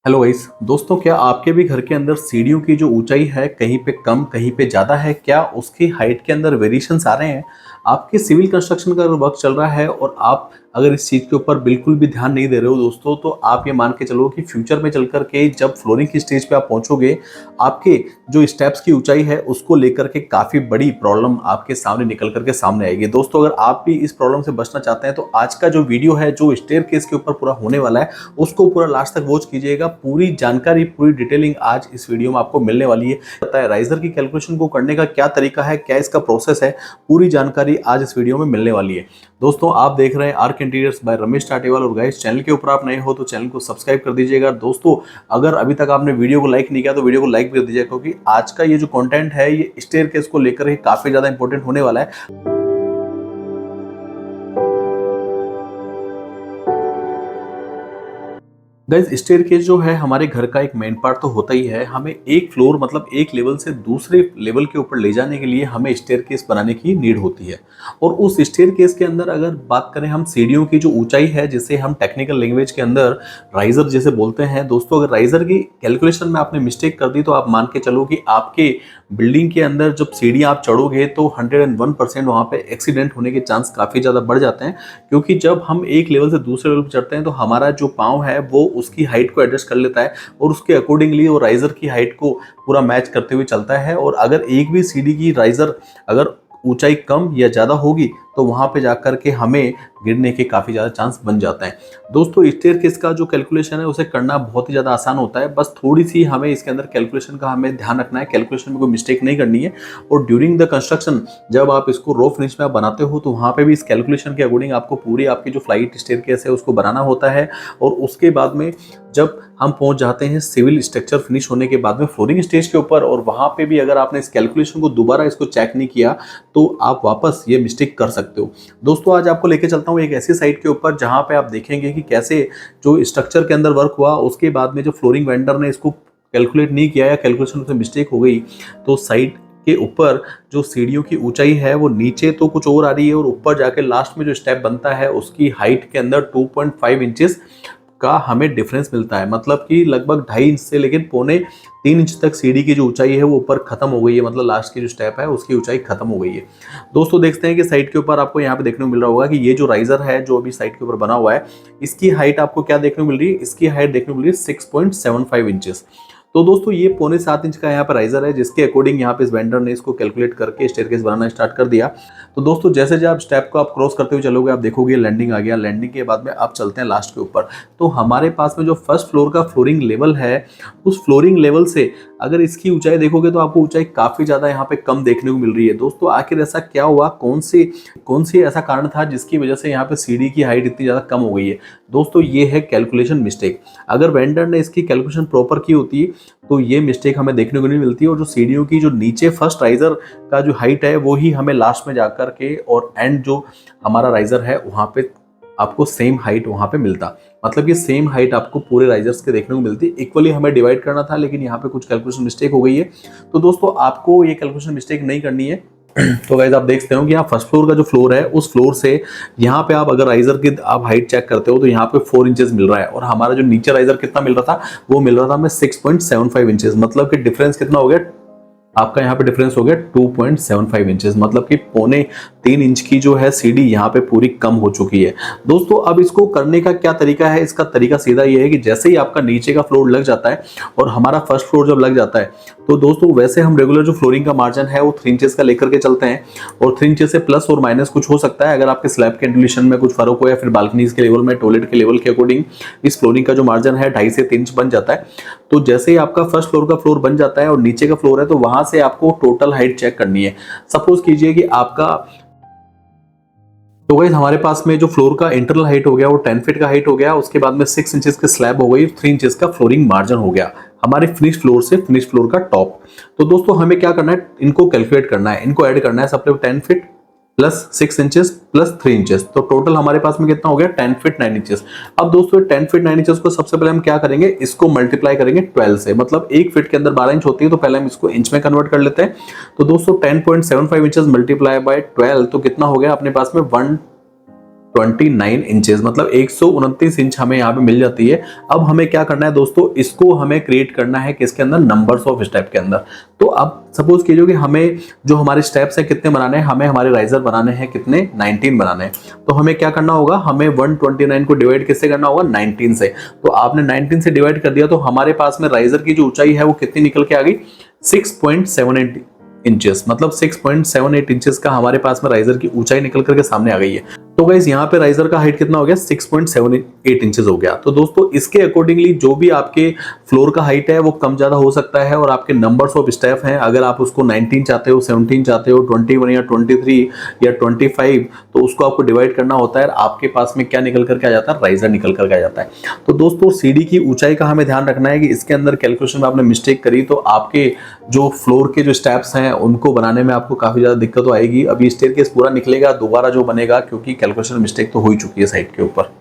Hello guys दोस्तों, क्या आपके भी घर के अंदर सीढ़ियों की जो ऊंचाई है कहीं पे कम कहीं पे ज़्यादा है? क्या उसकी हाइट के अंदर वेरिएशंस आ रहे हैं? आपके सिविल कंस्ट्रक्शन का अगर वर्क चल रहा है और आप अगर इस चीज़ के ऊपर बिल्कुल भी ध्यान नहीं दे रहे हो दोस्तों, तो आप ये मान के चलो कि फ्यूचर में चल कर के जब फ्लोरिंग की स्टेज पे आप पहुंचोगे, आपके जो स्टेप्स की ऊंचाई है उसको लेकर के काफ़ी बड़ी प्रॉब्लम आपके सामने निकल करके सामने आएगी। दोस्तों, अगर आप भी इस प्रॉब्लम से बचना चाहते हैं तो आज का जो वीडियो है जो स्टेयरकेस के ऊपर पूरा होने वाला है उसको पूरा लास्ट तक वॉच कीजिएगा। पूरी जानकारी, पूरी डिटेलिंग आज इस वीडियो में आपको मिलने वाली है। पता है राइजर की कैलकुलेशन को करने का क्या तरीका है, क्या इसका प्रोसेस है, पूरी जानकारी आज इस वीडियो में मिलने वाली है। दोस्तों, आप देख रहे हैं आर्क इंटीरियर्स बाय रमेश टाटेवाल और गाइस, चैनल के ऊपर आप नए हो तो चैनल को सब्सक्राइब कर दीजिएगा। दोस्तों, अगर अभी तक आपने वीडियो को लाइक नहीं किया तो वीडियो को लाइक भी कर दीजिएगा, क्योंकि आज का ये जो कंटेंट है ये स्टेयरकेस को लेकर ही काफी ज्यादा इंपॉर्टेंट होने वाला है। गाइस, स्टेयरकेस जो है हमारे घर का एक मेन पार्ट तो होता ही है। हमें एक फ्लोर मतलब एक लेवल से दूसरे लेवल के ऊपर ले जाने के लिए हमें स्टेयरकेस बनाने की नीड होती है। और उस स्टेयरकेस के अंदर अगर बात करें हम सीढ़ियों की जो ऊंचाई है, जिसे हम टेक्निकल लैंग्वेज के अंदर राइजर जैसे बोलते हैं। दोस्तों, अगर राइजर की कैलकुलेशन में आपने मिस्टेक कर दी तो आप मान के चलो कि आपके बिल्डिंग के अंदर जब सीढ़ियां आप चढ़ोगे तो 101% वहां पे एक्सीडेंट होने के चांस काफी ज्यादा बढ़ जाते हैं। क्योंकि जब हम एक लेवल से दूसरे लेवल पर चढ़ते हैं तो हमारा जो पाँव है वो उसकी हाइट को एडजस्ट कर लेता है और उसके अकॉर्डिंगली वो राइजर की हाइट को पूरा मैच करते हुए चलता है। और अगर एक भी सीढ़ी की राइजर अगर ऊंचाई कम या ज्यादा होगी तो वहां पे जाकर के हमें गिरने के काफी ज्यादा चांस बन जाता है। दोस्तों, स्टेयरकेस का जो कैलकुलेशन है उसे करना बहुत ही ज्यादा आसान होता है। बस थोड़ी सी हमें इसके अंदर कैलकुलेशन का हमें ध्यान रखना है, कैलकुलेशन में कोई मिस्टेक नहीं करनी है। और ड्यूरिंग द कंस्ट्रक्शन जब आप इसको रो फिनिश में आप बनाते हो तो वहां पे भी इस कैलकुलेशन के अकॉर्डिंग आपको पूरी आपकी जो फ्लाइट स्टेयरकेस है उसको बनाना होता है। और उसके बाद में जब हम पहुंच जाते हैं सिविल स्ट्रक्चर फिनिश होने के बाद में फ्लोरिंग स्टेज के ऊपर, और वहां पे भी अगर आपने इस कैलकुलेशन को दोबारा इसको चेक नहीं किया तो आप वापस ये मिस्टेक कर सकते हो। दोस्तों, आज आपको लेके चलता हूँ एक ऐसी साइट के ऊपर जहां पे आप देखेंगे कि कैसे जो स्ट्रक्चर के अंदर वर्क हुआ उसके बाद में जो फ्लोरिंग वेंडर ने इसको कैलकुलेट नहीं किया या कैलकुलेशन से मिस्टेक हो गई तो साइट के ऊपर जो सीढ़ियों की ऊंचाई है वो नीचे तो कुछ और आ रही है और ऊपर जाके लास्ट में जो स्टेप बनता है उसकी हाइट के अंदर 2.5 इंचेस का हमें डिफरेंस मिलता है। मतलब कि लगभग 2.5 इंच से लेकिन 2.25 इंच तक सीढ़ी की जो ऊंचाई है वो ऊपर खत्म हो गई है। मतलब लास्ट की जो स्टेप है उसकी ऊंचाई खत्म हो गई है। दोस्तों, देखते हैं कि साइट के ऊपर आपको यहाँ पे देखने को मिल रहा होगा कि ये जो राइजर है जो अभी साइट के ऊपर बना हुआ है इसकी हाइट आपको क्या देखने को मिल रही है? इसकी हाइट देखने को मिल रही है 6.75 इंचेस। तो दोस्तों, ये 6.25 इंच का यहाँ पर राइजर है जिसके अकॉर्डिंग यहाँ पे इस वेंडर ने इसको कैलकुलेट करके स्टेयरकेस बनाना स्टार्ट कर दिया। तो दोस्तों, जैसे जब आप स्टेप को आप क्रॉस करते हुए चलोगे आप देखोगे लैंडिंग आ गया। लैंडिंग के बाद में आप चलते हैं लास्ट के ऊपर। तो हमारे पास में जो फर्स्ट फ्लोर का फ्लोरिंग लेवल है उस फ्लोरिंग लेवल से अगर इसकी ऊंचाई देखोगे तो आपको ऊंचाई काफी ज्यादा यहाँ पे कम देखने को मिल रही है। दोस्तों, आखिर ऐसा क्या हुआ? कौन सी ऐसा कारण था जिसकी वजह से यहाँ पे सीढ़ी की हाइट इतनी ज्यादा कम हो गई है? दोस्तों, ये है कैलकुलेशन मिस्टेक। अगर वेंडर ने इसकी कैलकुलेशन प्रॉपर की होती तो ये मिस्टेक हमें देखने को नहीं मिलती और जो सीढ़ियों की जो नीचे फर्स्ट राइजर का जो हाइट है वो ही हमें लास्ट में जाकर के और एंड जो हमारा राइजर है वहां पे आपको सेम हाइट वहां पे मिलता। मतलब कि सेम हाइट आपको पूरे राइजर्स के देखने को मिलती। इक्वली हमें डिवाइड करना था लेकिन यहाँ पे कुछ कैलकुलेशन मिस्टेक हो गई है। तो दोस्तों, आपको ये कैलकुलेशन मिस्टेक नहीं करनी है। तो गाइस, आप देख सकते हो कि यहाँ फर्स्ट फ्लोर का जो फ्लोर है उस फ्लोर से यहाँ पे आप अगर राइजर की आप हाइट चेक करते हो तो यहाँ पे 4 इंचेस मिल रहा है और हमारा जो नीचे राइजर कितना मिल रहा था वो मिल रहा था हमें 6.75 इंचेस। मतलब कि डिफरेंस कितना हो गया? आपका यहाँ पे डिफरेंस हो गया 2.75 इंचेस। मतलब कि 2.25 इंच की जो है सीढ़ी यहाँ पे पूरी कम हो चुकी है। दोस्तों, अब इसको करने का क्या तरीका है? इसका तरीका सीधा ये है कि जैसे ही आपका नीचे का फ्लोर लग जाता है और हमारा फर्स्ट फ्लोर जब लग जाता है तो दोस्तों वैसे हम रेगुलर जो फ्लोरिंग का मार्जिन है वो 3 इंचेस का लेकर के चलते हैं। और 3 इंचेस से प्लस और माइनस कुछ हो सकता है अगर आपके स्लैब के इंडुलेशन में कुछ फर्क हो या फिर बालकनीज के लेवल में, टॉयलेट के लेवल के अकॉर्डिंग इस फ्लोरिंग का जो मार्जिन है 2.5 से 3 इंच बन जाता है। तो जैसे ही आपका फर्स्ट फ्लोर का फ्लोर बन जाता है और नीचे का फ्लोर है तो वहां से आपको टोटल हाइट चेक करनी है। सपोज कीजिए कि आपका तो गाइस हमारे पास में जो फ्लोर का इंटरनल हाइट हो गया वो 10 फीट का हाइट हो गया। उसके बाद में 6 इंचेस का स्लैब हो गई, 3 इंचेस का फ्लोरिंग मार्जिन हो गया हमारे फिनिश फ्लोर से फिनिश फ्लोर का टॉप। तो दोस्तों, हमें क्या करना है? इनको कैलकुलेट करना है, इनको ऐड करना है। सबसे 10 feet plus 6 inches plus 3 inches, तो टोटल हमारे पास में कितना हो गया? 10 फीट 9 इंचेस। अब दोस्तों 10 फीट 9 इंचेस को सबसे पहले हम क्या करेंगे? इसको मल्टीप्लाई करेंगे 12 से। मतलब 1 फीट के अंदर 12 इंच होती है तो पहले हम इसको इंच में कन्वर्ट कर लेते हैं। तो दोस्तों 10.75 इंचेस मल्टीप्लाई बाय 12 तो कितना हो गया अपने पास में? 129 इंचेस, मतलब 129 इंच हमें यहाँ पे मिल जाती है। अब हमें क्या करना है दोस्तों, इसको हमें क्रिएट करना है किसके अंदर, नंबर्स ऑफ स्टेप के अंदर। तो अब सपोज कीजिए कि हमें जो हमारे स्टेप्स हैं कितने बनाने हैं, हमें हमारे राइजर बनाने हैं कितने, 19 बनाने हैं। तो हमें क्या करना होगा, हमें 129 को डिवाइड किससे करना होगा, 19 से। तो आपने 19 से डिवाइड कर दिया तो हमारे पास में राइजर की जो ऊंचाई है वो कितनी निकल के आ गई, 6.78 इंचेस, मतलब 6.78 इंचेस का हमारे पास में राइजर की ऊंचाई निकल करके सामने आ गई है। तो गाइस यहाँ पे राइजर का हाइट कितना हो गया, 6.78 इंचेस हो गया। तो दोस्तों इसके अकॉर्डिंगली जो भी आपके फ्लोर का हाइट है वो कम ज्यादा हो सकता है, और आपके नंबर्स ऑफ स्टेप हैं, अगर आप उसको 19 चाहते हो, 17 चाहते हो, 21 या 23 या 25, तो उसको आपको डिवाइड करना होता है। आपके पास में क्या निकल करके आ जाता है, राइजर निकल करके आ जाता है। तो दोस्तों सीढ़ी की ऊंचाई का हमें ध्यान रखना है कि इसके अंदर कैलकुलेशन में आपने मिस्टेक करी तो आपके जो फ्लोर के जो स्टेप्स हैं उनको बनाने में आपको काफी ज्यादा दिक्कत तो आएगी। अभी स्टेयरकेस पूरा निकलेगा दोबारा जो बनेगा, क्योंकि कैलकुलेशन मिस्टेक तो हो ही चुकी है साइड के ऊपर।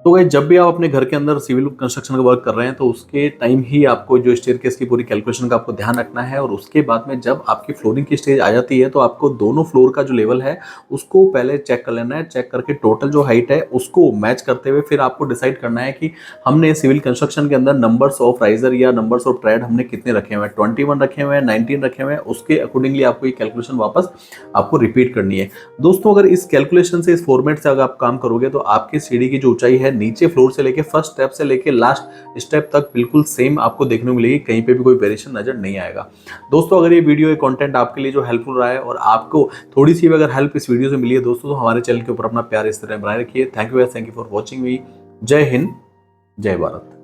तो गाइस जब भी आप अपने घर के अंदर सिविल कंस्ट्रक्शन का वर्क कर रहे हैं तो उसके टाइम ही आपको जो स्टेयरकेस की पूरी कैलकुलेशन का आपको ध्यान रखना है। और उसके बाद में जब आपकी फ्लोरिंग की स्टेज आ जाती है तो आपको दोनों फ्लोर का जो लेवल है उसको पहले चेक कर लेना है। चेक करके टोटल जो हाइट है उसको मैच करते हुए फिर आपको डिसाइड करना है कि हमने सिविल कंस्ट्रक्शन के अंदर नंबर्स ऑफ राइजर या नंबर्स ऑफ ट्रेड हमने कितने रखे हुए हैं, 21 रखे हुए हैं, 19 रखे हुए हैं, उसके अकॉर्डिंगली आपको ये कैलकुलेशन वापस आपको रिपीट करनी है। दोस्तों अगर इस कैलकुलेशन से, इस फॉर्मेट से अगर आप काम करोगे तो आपकी सीढ़ी की जो ऊंचाई है नीचे फ्लोर से लेके फर्स्ट स्टेप से लेके लास्ट स्टेप तक बिल्कुल सेम आपको देखने को मिलेगी, कहीं पे भी कोई वेरिएशन नजर नहीं आएगा। दोस्तों अगर ये वीडियो, ये कंटेंट आपके लिए जो हेल्पफुल रहा है और आपको थोड़ी सी भी अगर हेल्प इस वीडियो से मिली है दोस्तों, तो हमारे चैनल के ऊपर अपना प्यार इस तरह बनाए रखिए। थैंक यू फॉर वॉचिंग मी। जय हिंद, जय भारत।